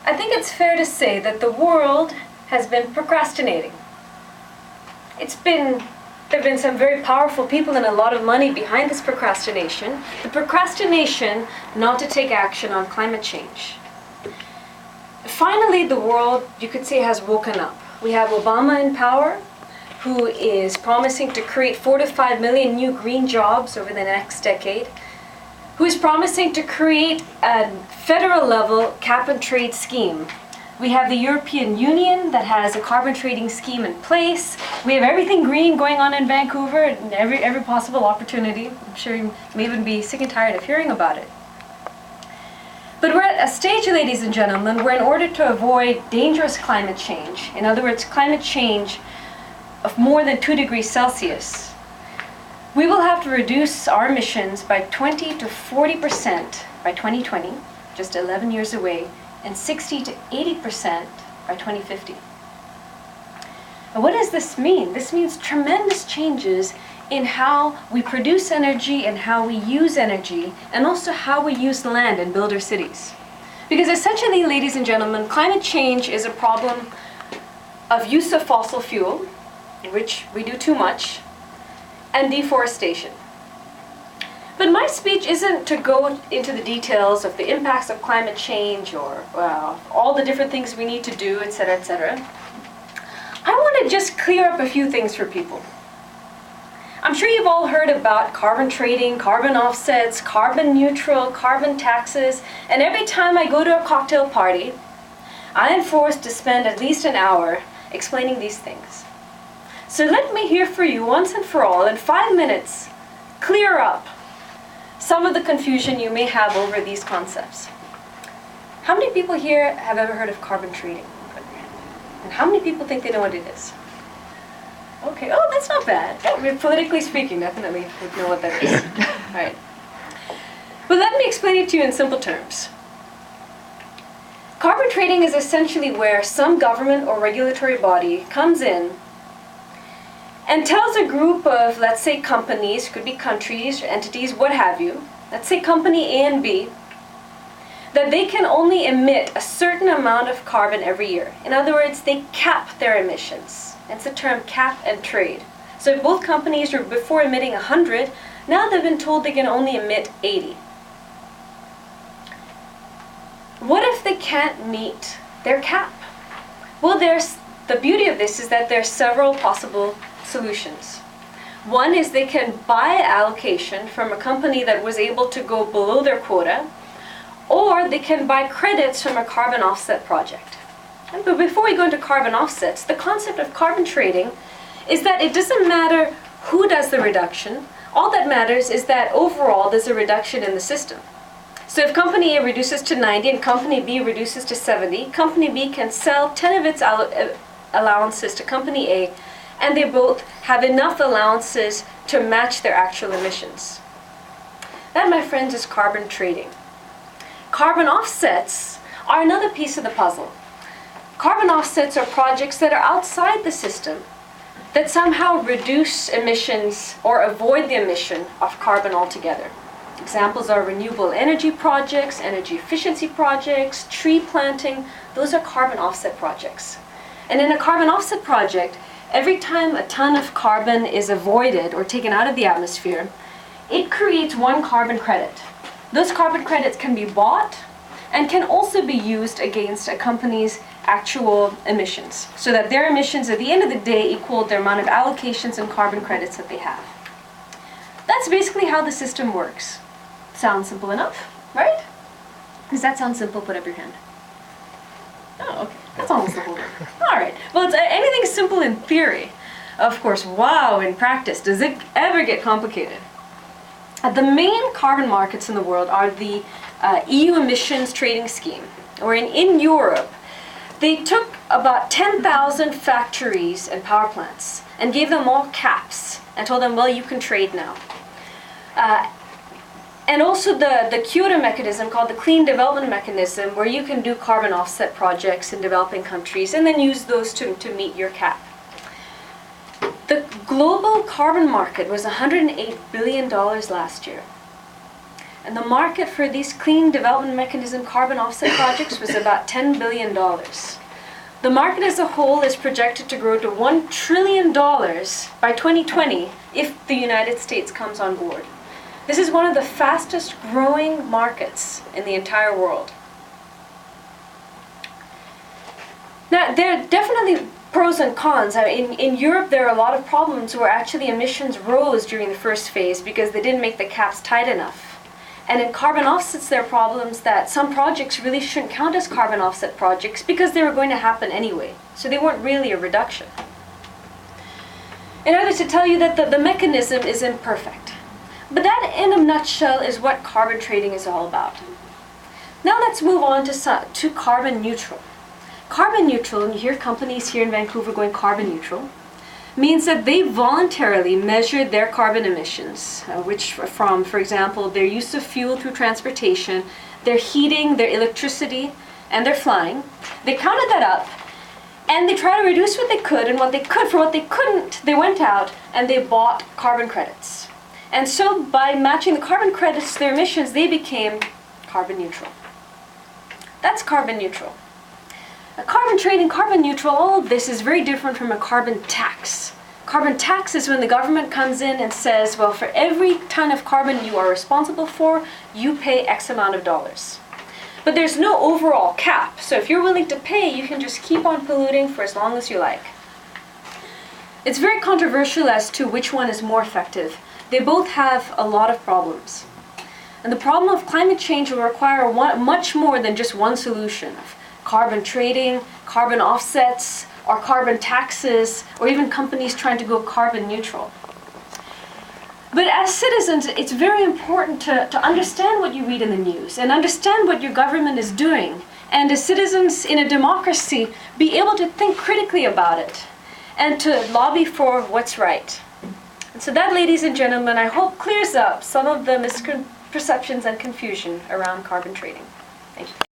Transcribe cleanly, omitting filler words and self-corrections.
I think it's fair to say that the world has been procrastinating. There have been some very powerful people and a lot of money behind this procrastination. The procrastination not to take action on climate change. Finally, the world, you could say, has woken up. We have Obama in power, who is promising to create 4 to 5 million new green jobs over the next decade, who is promising to create a federal level cap and trade scheme. We have the European Union that has a carbon trading scheme in place. We have everything green going on in Vancouver and every possible opportunity. I'm sure you may even be sick and tired of hearing about it. But we're at a stage, ladies and gentlemen, where in order to avoid dangerous climate change, in other words, climate change of more than 2 degrees Celsius, we will have to reduce our emissions by 20 to 40% by 2020, just 11 years away, and 60 to 80% by 2050. And what does this mean? This means tremendous changes in how we produce energy and how we use energy, and also how we use land and build our cities. Because essentially, ladies and gentlemen, climate change is a problem of use of fossil fuel, which we do too much, and deforestation. But my speech isn't to go into the details of the impacts of climate change or all the different things we need to do, etc., etc. I want to just clear up a few things for people. I'm sure you've all heard about carbon trading, carbon offsets, carbon neutral, carbon taxes, and every time I go to a cocktail party, I am forced to spend at least an hour explaining these things. So let me hear for you once and for all, in 5 minutes, clear up some of the confusion you may have over these concepts. How many people here have ever heard of carbon trading? And how many people think they know what it is? Okay, oh, that's not bad. I mean, politically speaking, definitely would know what that is. All right. But let me explain it to you in simple terms. Carbon trading is essentially where some government or regulatory body comes in and tells a group of, let's say, companies, could be countries, entities, what have you, let's say company A and B, that they can only emit a certain amount of carbon every year. In other words, they cap their emissions. It's the term cap and trade. So if both companies were before emitting 100, now they've been told they can only emit 80. What if they can't meet their cap? Well, the beauty of this is that there are several possible solutions. One is they can buy allocation from a company that was able to go below their quota, or they can buy credits from a carbon offset project. But before we go into carbon offsets, the concept of carbon trading is that it doesn't matter who does the reduction. All that matters is that overall there's a reduction in the system. So if company A reduces to 90 and company B reduces to 70, company B can sell 10 of its allowances to company A, and they both have enough allowances to match their actual emissions. That, my friends, is carbon trading. Carbon offsets are another piece of the puzzle. Carbon offsets are projects that are outside the system that somehow reduce emissions or avoid the emission of carbon altogether. Examples are renewable energy projects, energy efficiency projects, tree planting. Those are carbon offset projects. And in a carbon offset project, every time a ton of carbon is avoided or taken out of the atmosphere, it creates 1 carbon credit. Those carbon credits can be bought and can also be used against a company's actual emissions, so that their emissions at the end of the day equal their amount of allocations and carbon credits that they have. That's basically how the system works. Sounds simple enough, right? Does that sound simple? Put up your hand. Oh, okay. That's almost the whole thing. All right. Well, it's anything simple in theory. Of course, wow, in practice, does it ever get complicated? The main carbon markets in the world are the EU emissions trading scheme, or in Europe, they took about 10,000 factories and power plants and gave them all caps and told them, well, you can trade now. And also the Kyoto mechanism, called the Clean Development Mechanism, where you can do carbon offset projects in developing countries and then use those to meet your cap. The global carbon market was $108 billion last year. And the market for these clean development mechanism carbon offset projects was about $10 billion. The market as a whole is projected to grow to $1 trillion by 2020 if the United States comes on board. This is one of the fastest growing markets in the entire world. Now, there are definitely pros and cons. In Europe, there are a lot of problems where actually emissions rose during the first phase because they didn't make the caps tight enough. And in carbon offsets, there are problems that some projects really shouldn't count as carbon offset projects because they were going to happen anyway. So they weren't really a reduction. In order to tell you that the mechanism is imperfect. But that, in a nutshell, is what carbon trading is all about. Now let's move on to carbon neutral. Carbon neutral, and you hear companies here in Vancouver going carbon neutral, means that they voluntarily measured their carbon emissions, which from, for example, their use of fuel through transportation, their heating, their electricity, and their flying. They counted that up, and they tried to reduce what they could, and what they could, for what they couldn't, they went out and they bought carbon credits. And so by matching the carbon credits to their emissions, they became carbon neutral. That's carbon neutral. Carbon trading, carbon neutral, all of this is very different from a carbon tax. Carbon tax is when the government comes in and says, well, for every ton of carbon you are responsible for, you pay X amount of dollars. But there's no overall cap, so if you're willing to pay, you can just keep on polluting for as long as you like. It's very controversial as to which one is more effective. They both have a lot of problems. And the problem of climate change will require much more than just one solution. Carbon trading, carbon offsets, or carbon taxes, or even companies trying to go carbon neutral. But as citizens, it's very important to understand what you read in the news and understand what your government is doing. And as citizens in a democracy, be able to think critically about it and to lobby for what's right. And so that, ladies and gentlemen, I hope clears up some of the misperceptions and confusion around carbon trading. Thank you.